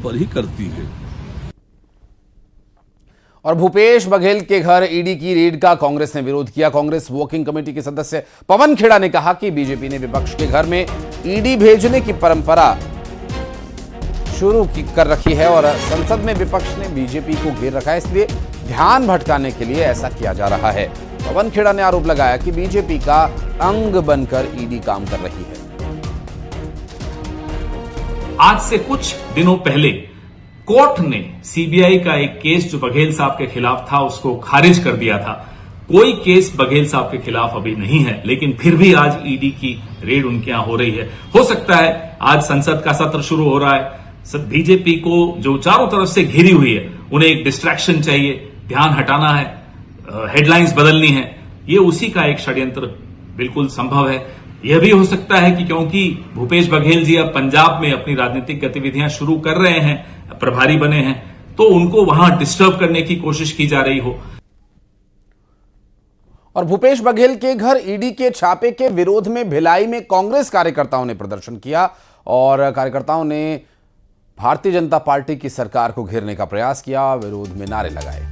पर ही करती है। और भूपेश बघेल के घर ईडी की रेड का कांग्रेस ने विरोध किया। कांग्रेस वर्किंग कमेटी के सदस्य पवन खेड़ा ने कहा कि बीजेपी ने विपक्ष के घर में ईडी भेजने की परंपरा शुरू कर रखी है और संसद में विपक्ष ने बीजेपी को घेर रखा है, इसलिए ध्यान भटकाने के लिए ऐसा किया जा रहा है। पवन खेड़ा ने आरोप लगाया कि बीजेपी का अंग बनकर ईडी काम कर रही है। आज से कुछ दिनों पहले कोर्ट ने सीबीआई का एक केस जो बघेल साहब के खिलाफ था उसको खारिज कर दिया था। कोई केस बघेल साहब के खिलाफ अभी नहीं है, लेकिन फिर भी आज ईडी की रेड उनके यहां हो रही है। हो सकता है आज संसद का सत्र शुरू हो रहा है, बीजेपी को जो चारों तरफ से घिरी हुई है उन्हें एक डिस्ट्रैक्शन चाहिए, ध्यान हटाना है, हेडलाइंस बदलनी है। ये उसी का एक षड्यंत्र बिल्कुल संभव है। यह भी हो सकता है कि क्योंकि भूपेश बघेल जी अब पंजाब में अपनी राजनीतिक गतिविधियां शुरू कर रहे हैं, प्रभारी बने हैं, तो उनको वहां डिस्टर्ब करने की कोशिश की जा रही हो। और भूपेश बघेल के घर ईडी के छापे के विरोध में भिलाई में कांग्रेस कार्यकर्ताओं ने प्रदर्शन किया और कार्यकर्ताओं ने भारतीय जनता पार्टी की सरकार को घेरने का प्रयास किया, विरोध में नारे लगाए।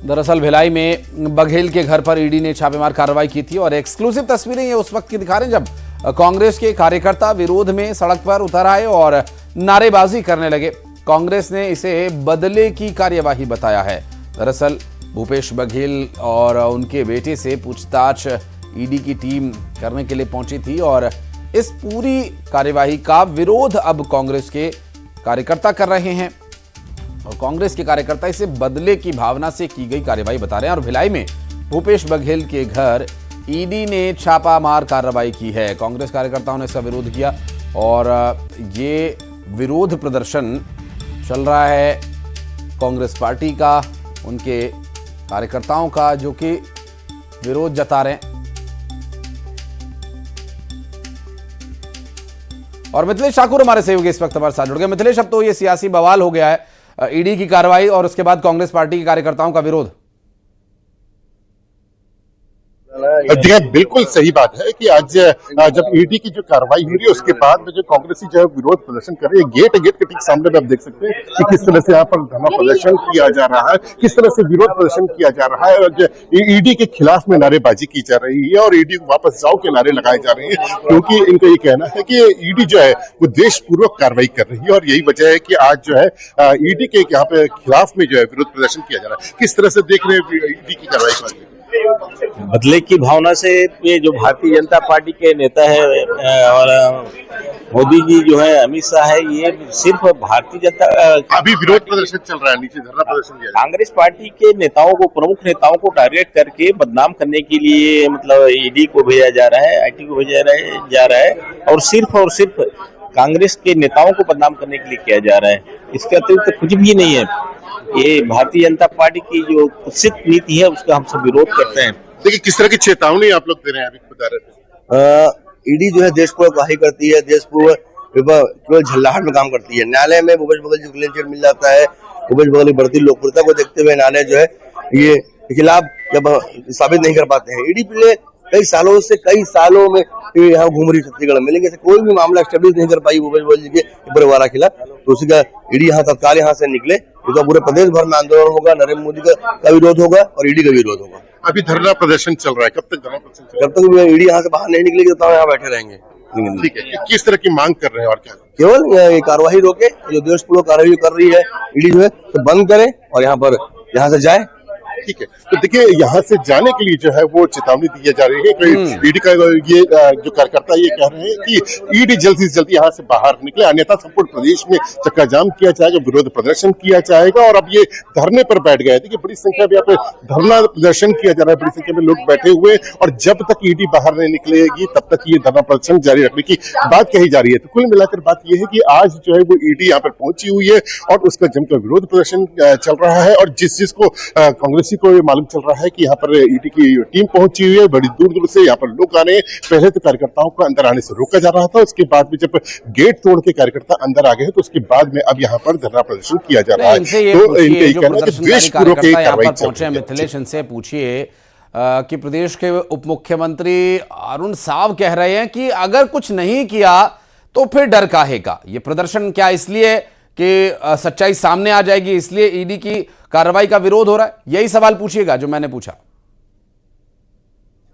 दरअसल भिलाई में बघेल के घर पर ईडी ने छापेमार कार्रवाई की थी और एक्सक्लूसिव तस्वीरें ये उस वक्त की दिखा रहे हैं जब कांग्रेस के कार्यकर्ता विरोध में सड़क पर उतर आए और नारेबाजी करने लगे। कांग्रेस ने इसे बदले की कार्यवाही बताया है। दरअसल भूपेश बघेल और उनके बेटे से पूछताछ ईडी की टीम करने के लिए पहुंची थी और इस पूरी कार्यवाही का विरोध अब कांग्रेस के कार्यकर्ता कर रहे हैं और कांग्रेस के कार्यकर्ता इसे बदले की भावना से की गई कार्यवाही बता रहे हैं। और भिलाई में भूपेश बघेल के घर ईडी ने छापामार कार्रवाई की है। कांग्रेस कार्यकर्ताओं ने इसका विरोध किया और ये विरोध प्रदर्शन चल रहा है कांग्रेस पार्टी का, उनके कार्यकर्ताओं का, जो कि विरोध जता रहे हैं। और मिथिलेश ठाकुर हमारे सहयोगी इस वक्त हमारे साथ जुड़ गए। मिथिलेश, अब तो ये सियासी बवाल हो गया है, ईडी की कार्रवाई और उसके बाद कांग्रेस पार्टी के कार्यकर्ताओं का विरोध। बिल्कुल सही बात है कि आज जब ईडी की जो कार्रवाई हो रही है उसके बाद में जो कांग्रेसी जो है विरोध प्रदर्शन कर रही है, गेट के ठीक सामने में आप देख सकते हैं कि किस तरह से यहाँ पर धरना प्रदर्शन किया जा रहा है, किस तरह से विरोध प्रदर्शन किया जा रहा है और ईडी के खिलाफ में नारेबाजी की जा रही है और ईडी को वापस जाओ के नारे लगाए जा रहे हैं, क्योंकि इनका ये कहना है कि ईडी जो है वो देशपूर्वक कार्रवाई कर रही है और यही वजह है कि आज जो है ईडी के यहाँ पे खिलाफ में जो है विरोध प्रदर्शन किया जा रहा है। किस तरह से देख रहे हैं ईडी की कार्रवाई? बदले की भावना से ये जो भारतीय जनता पार्टी के नेता है और मोदी जी जो है, अमित शाह है, ये सिर्फ भारतीय जनता अभी विरोध प्रदर्शन चल रहा है, नीचे धरना प्रदर्शन किया कांग्रेस पार्टी के नेताओं को, प्रमुख नेताओं को टारगेट करके बदनाम करने के लिए मतलब ईडी को भेजा जा रहा है, आईटी को भेजा जा रहा है और सिर्फ कांग्रेस के नेताओं को बदनाम करने के लिए किया जा रहा है। इसके अतिरिक्त कुछ भी नहीं है। ये भारतीय जनता पार्टी की जो कुत्सित नीति है उसका हम सब विरोध करते हैं। देखिए किस तरह की चेतावनी आप लोग दे रहे हैं अभी बता रहे थे। ईडी जो है देशपूर्वक कार्रवाई करती है, देशपूर्वक केवल झल्लाहट में काम करती है। न्यायालय में भूपेश बघेल को क्लीन चिट मिल जाता है। भूपेश बघेल की बढ़ती लोकप्रियता को देखते हुए न्यायालय जो है ये खिलाफ जब साबित नहीं कर पाते हैं। ईडी पिछले कई सालों में यहाँ घूम रही छत्तीसगढ़ में, लेकिन कोई भी मामला स्टेब्लिश नहीं कर पाई भूपेश बघेल जी के परिवार के खिलाफ, तो उसी का ईडी यहाँ तत्काल यहाँ से निकले, तो पूरे प्रदेश भर में आंदोलन होगा, नरेंद्र मोदी का विरोध होगा और ईडी का विरोध होगा। अभी धरना प्रदर्शन चल रहा है, कब तक धरना प्रदर्शन चल रहा है? जब तक ईडी यहाँ से बाहर नहीं निकलेगी तब यहाँ बैठे रहेंगे। ठीक है, किस तरह की मांग कर रहे हैं और क्या? केवल कार्रवाई रोके, जो देशपूर्वक कार्रवाई कर रही है ईडी जो है तो बंद करे और यहाँ से जाए। ठीक है, तो देखिए यहाँ से जाने के लिए जो है वो चेतावनी दी जा रही है। ईडी का ये जो कार्यकर्ता ये कह रहे हैं कि ईडी जल्द से जल्द यहाँ से बाहर निकले, अन्यथा संपूर्ण प्रदेश में चक्का जाम किया जाएगा, विरोध प्रदर्शन किया जाएगा। और अब ये धरने पर बैठ गए। देखिए बड़ी संख्या में यहाँ पे धरना प्रदर्शन किया जा रहा है, बड़ी संख्या में लोग बैठे हुए, और जब तक ईडी बाहर नहीं निकलेगी तब तक ये धरना प्रदर्शन जारी रखने की बात कही जा रही है। तो कुल मिलाकर बात यह है कि आज जो है वो ईडी यहाँ पर पहुंची हुई है और उसका जमकर विरोध प्रदर्शन चल रहा है। और जिसको कांग्रेस कांग्रेसी को ये मालूम चल रहा है कि यहाँ पर ईडी की टीम पहुंची हुई है, बड़ी दूर दूर से यहाँ पर लोग आ रहे हैं। पहले तो कार्यकर्ताओं को अंदर आने से रोका जा रहा था, उसके बाद में जब गेट तोड़ के कार्यकर्ता अंदर आ गए तो उसके बाद में अब यहाँ पर धरना प्रदर्शन किया जा रहा है। तो इनका ये कहना है कि द्वेषपूर्वक ये कार्रवाई पहुंचे हैं। मिथिलेश, इनसे पूछिए कि प्रदेश के उप मुख्यमंत्री अरुण साव कह रहे हैं कि अगर कुछ नहीं किया तो फिर डर काहे का? ये प्रदर्शन क्या इसलिए कि सच्चाई सामने आ जाएगी, इसलिए ईडी की कार्रवाई का विरोध हो रहा है? यही सवाल पूछिएगा जो मैंने पूछा।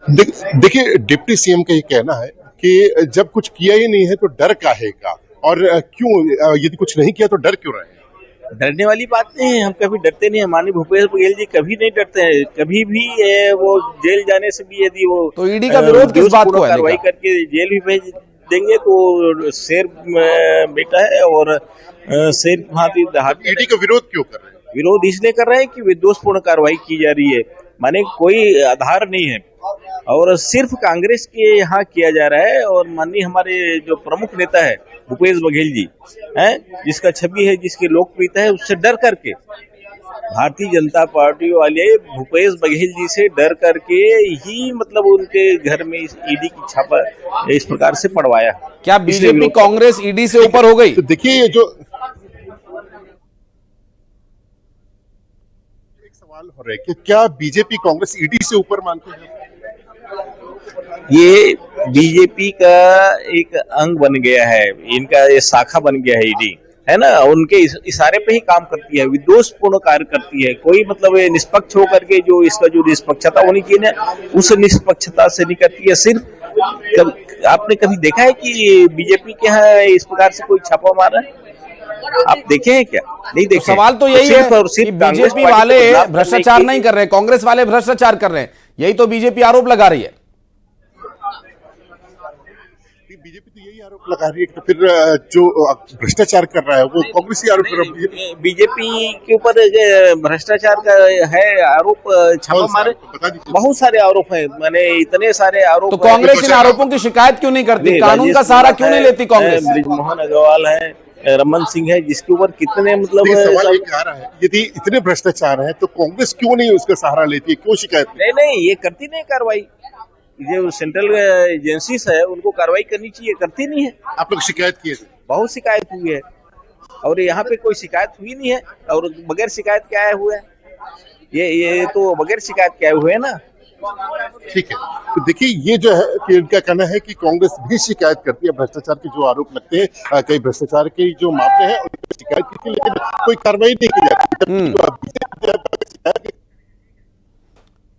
देखिए, डिप्टी सीएम का ये कहना है कि जब कुछ किया ही नहीं है तो डर काहे का, और क्यों, यदि कुछ नहीं किया तो डर क्यों रहे? डरने वाली बात नहीं है, हम कभी डरते नहीं है। माननीय भूपेश बघेल जी कभी नहीं डरते हैं, कभी भी वो जेल जाने से भी यदि वो तो ईडी का विरोध किस बात को है? कार्रवाई करके जेल भी भेज देंगे तो शेर बेटा है और शेर भांति ईडी का विरोध क्यों कर रहे हैं? विरोध इसलिए कर रहे हैं कि विद्वेषपूर्ण कार्रवाई की जा रही है, माने कोई आधार नहीं है और सिर्फ कांग्रेस के यहाँ किया जा रहा है। और माननीय हमारे जो प्रमुख नेता है भूपेश बघेल जी हैं, जिसका छवि है, जिसकी लोकप्रियता है, उससे डर करके भारतीय जनता पार्टी वाले भूपेश बघेल जी से डर करके ही मतलब उनके घर में इस ईडी की छापा इस प्रकार से पड़वाया। क्या बीजेपी कांग्रेस ईडी से ऊपर हो गई? तो देखिए, ये जो एक सवाल हो रहा है कि क्या बीजेपी कांग्रेस ईडी से ऊपर मानते हैं? ये बीजेपी का एक अंग बन गया है, इनका ये शाखा बन गया है ईडी, है ना। उनके इशारे पे ही काम करती है, विद्वेषपूर्ण कार्य करती है। कोई मतलब निष्पक्ष होकर के जो इसका जो निष्पक्षता होनी चाहिए ना, उस निष्पक्षता से नहीं करती है। सिर्फ आपने कभी देखा है कि बीजेपी के यहाँ इस प्रकार से कोई छापा मारा है? आप देखे हैं क्या? नहीं देखे। तो सवाल तो यही है कि बीजेपी वाले भ्रष्टाचार नहीं कर रहे, कांग्रेस वाले भ्रष्टाचार कर रहे हैं, यही तो बीजेपी आरोप लगा रही है। बीजेपी तो यही आरोप लगा रही है कि फिर जो भ्रष्टाचार कर रहा है वो कांग्रेस ही आरोप कर रहा है। बीजेपी के ऊपर भ्रष्टाचार का है आरोप, छापा मारे, बहुत सारे आरोप है, मैंने इतने सारे आरोप। तो कांग्रेस इन आरोपों की शिकायत क्यों नहीं करती? कानून का सहारा क्यों नहीं लेती कांग्रेस? ब्रिजमोहन अग्रवाल है, रमन सिंह है, जिसके ऊपर कितने मतलब सवाल ये आ रहा है, यदि इतने भ्रष्टाचार है तो कांग्रेस क्यों नहीं उसका सहारा लेती है, क्यों शिकायत? नहीं, ये करती नहीं कार्रवाई। जो सेंट्रल एजेंसीज है उनको कार्रवाई करनी चाहिए, करती नहीं है। आप लोग शिकायत किए थे? बहुत शिकायत हुई है और यहाँ पे कोई शिकायत हुई नहीं है। और बगैर शिकायत के आए हुए हैं, ये तो बगैर शिकायत के आए हुए हैं ना। ठीक है, तो देखिए, ये जो है कि इनका कहना है कि कांग्रेस भी शिकायत करती है, भ्रष्टाचार के जो आरोप लगते हैं, कई भ्रष्टाचार के जो मामले हैं उन पर शिकायत की, लेकिन कोई कार्रवाई नहीं की जाती।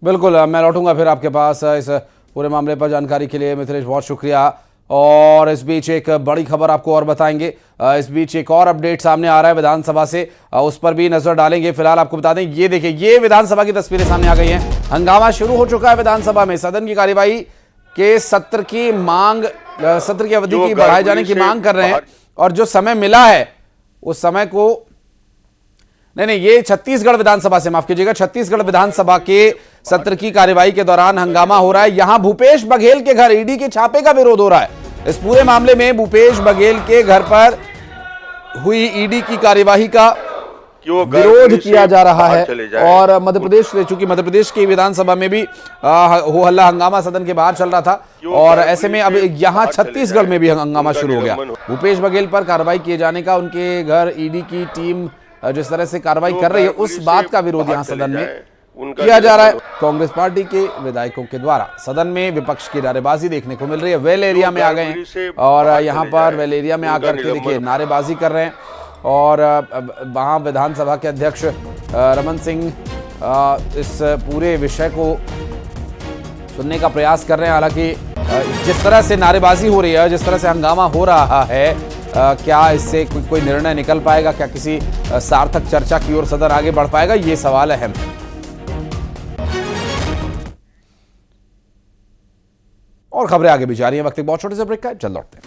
बिल्कुल, मैं लौटूंगा फिर आपके पास इस पूरे मामले पर जानकारी के लिए। मिथिलेश, बहुत शुक्रिया। और इस बीच एक बड़ी खबर आपको और बताएंगे। इस बीच एक और अपडेट सामने आ रहा है विधानसभा से, उस पर भी नजर डालेंगे। फिलहाल आपको बता दें, ये देखिए, ये विधानसभा की तस्वीरें सामने आ गई हैं। हंगामा शुरू हो चुका है विधानसभा में। सदन की कार्यवाही के सत्र की अवधि की बढ़ाए जाने की मांग कर रहे हैं और जो समय मिला है उस समय को नहीं, ये छत्तीसगढ़ विधानसभा से, माफ कीजिएगा, छत्तीसगढ़ विधानसभा के सत्र की कार्यवाही के दौरान हंगामा हो रहा है। यहां भूपेश बघेल के घर ईडी के छापे का विरोध हो रहा है। इस पूरे मामले में भूपेश बघेल के घर पर हुई ईडी की कार्यवाही का विरोध किया जा रहा है। और मध्य प्रदेश से, चूंकि मध्य प्रदेश की विधानसभा में भी हो हल्ला हंगामा सदन के बाहर चल रहा था, और ऐसे में अब यहां छत्तीसगढ़ में भी हंगामा शुरू हो गया। भूपेश बघेल पर कार्रवाई किए जाने का, उनके घर ईडी की टीम जिस तरह से कार्रवाई कर रही है, उस बात का विरोध यहां सदन में किया जा रहा है। कांग्रेस पार्टी के विधायकों के द्वारा सदन में विपक्ष की नारेबाजी देखने को मिल रही है। वेल एरिया में आ गए हैं और यहां पर वेल एरिया में आकर के देखिए नारेबाजी कर रहे हैं। और वहां विधानसभा के अध्यक्ष रमन सिंह इस पूरे विषय को सुनने का प्रयास कर रहे हैं। हालांकि जिस तरह से नारेबाजी हो रही है, जिस तरह से हंगामा हो रहा है, क्या इससे कोई निर्णय निकल पाएगा? क्या किसी सार्थक चर्चा की ओर सदन आगे बढ़ पाएगा? ये सवाल अहम है। और खबरें आगे भी जा रही हैं, वक्त एक बहुत छोटे से ब्रेक का है, जल्द लौटते हैं।